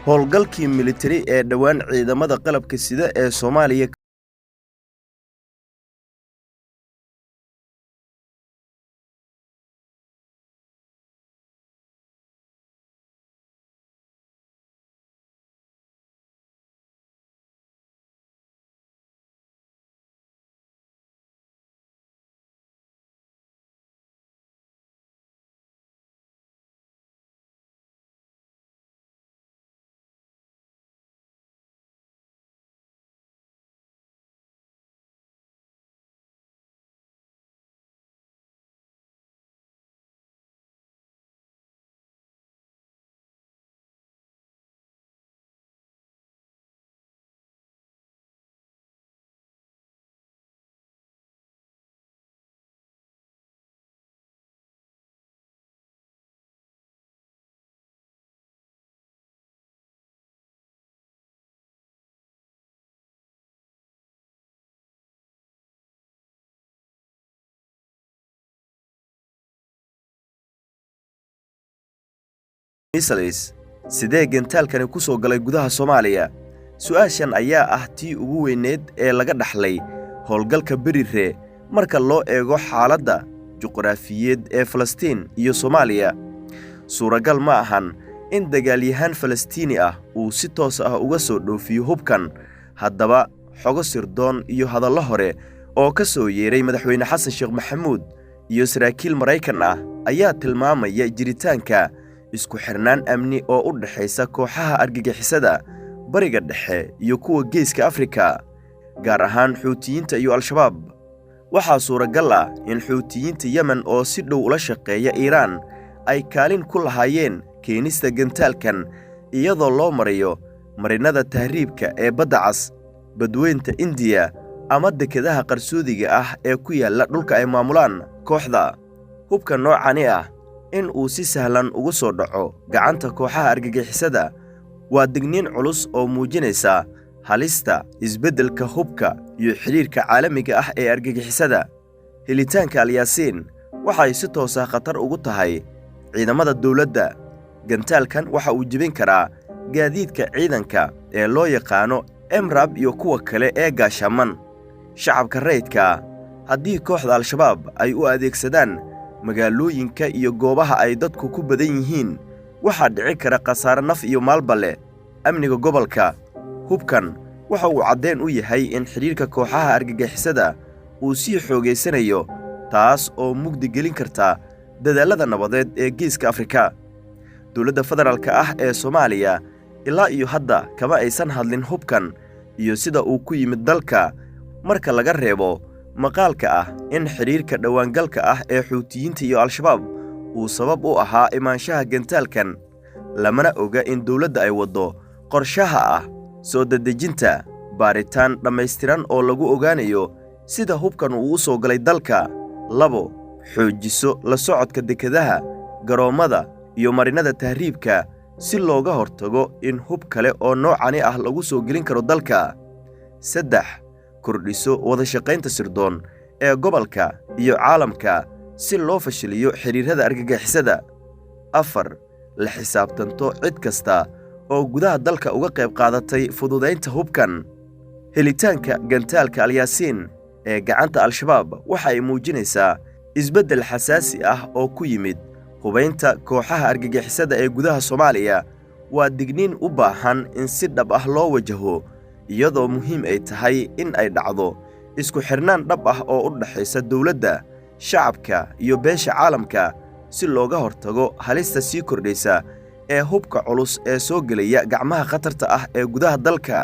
howlgalkii militari ee dhawaan ciidamada qalabka sida ee Soomaaliya missiles sidee gantaalkani ku soo galay gudaha Soomaaliya su'aashan ayaa ah tii ugu weyneed ee laga dhaxlay howlgalka Bariire marka loo eego xaaladda juqraafiyeed ee Falastiin iyo Soomaaliya suuragal ma ahan in dagaalyahan Falastiini ah uu si toos ah uga soo dhoofiyo hubkan haddaba xogo sirdoon iyo hadallo hore oo ka soo yeeray madaxweyne Xasan Sheekh Maxamuud iyo saraakiil Mareykan ah ayaa tilmaamaya jiritaanka isku xirnaan amni oo u dhaxaysa kooxaha argagixisada bariga dhexe iyo kuwa geeska Afrika gaar ahaan Xuutiyiinta iyo Al-Shabaab waxaa suuragal ah in Xuutiyiinta Yemen oo si dhow ula shaqeeya Iiraan ay kaalin ku lahaayeen keenista gantaalkan iyadoo loo marayo marinada tahriibka ee badda cas badweynta Indiya ama dekedaha qarsoodiga ah ee ku yaala dhulka ay maamulaan kooxda hubka noocani ah in uu si sahlan ugu soo dhaco gacanta kooxaha argagixisada waa digniin culus oo muujinaysa halista isbeddelka hubka iyo xiriirka caalamiga ah ee argagixisada helitaanka Al-Yaasiin waxay si toos ah khatar ugu tahay ciidamada dawladda gantaalkan waxa uu jibin karaa gaadiidka ciidanka ee loo yaqaano MRAP iyo kuwa kale ee gaashaman shacabka rayidka haddii kooxda Al-Shabaab ay u adeegsadaan magaalooyinka iyo goobaha ay dadku ku badan yihiin waxaa dhici kara khasaare naf iyo maalba leh amniga gobolka hubkan waxa uu caddeyn u yahay in xiriirka kooxaha argagixisada uu sii xoogaysanayo taas oo mugdi gelin karta dadaalada nabadeed ee geeska Afrika dawladda federaalka ah ee Soomaaliya ilaa iyo hadda kama aysan hadlin hubkan iyo sida uu ku yimid dalka marka laga reebo maqaalka ah in xiriirka dhawaangalka ah ee Xuutiyiinta iyo Al-Shabaab uu sabab u ahaa imaanshaha gantaalkan lamana oga in dawladda ay wado qorshaha ah soo dadejinta baaritaan dhammaystiran oo lagu ogaanayo sida hubkan uu u soo galay dalka labo xoojiso la socodka dekedaha garoomada iyo marinada tahriibka si looga hortago in hub kale oo noocani ah lagu soo gelin karo dalka saddex kordhiso wada shaqaynta sirdoon ee gobolka iyo caalamka si loo fashiliyo xiriirada argagixisada afar la xisaabtanto cid kasta oo gudaha dalka uga qayb qaadatay fududaynta hubkan helitaanka gantaalka Al-Yaasiin ee gacanta Al-Shabaab waxa ay muujinaysaa isbeddel xasaasi ah oo ku yimid hubaynta kooxaha argagixisada ee gudaha Soomaaliya waa digniin u baahan in si dhab ah loo wajaho iyadoo muhiim ay tahay in ay dhacdo isku xirnaan dhab ah oo u dhaxaysa dawladda shacabka iyo beesha caalamka si looga hortago halista sii kordhaysa ee hubka culus ee soo gelaya gacmaha khatarta ah ee gudaha dalka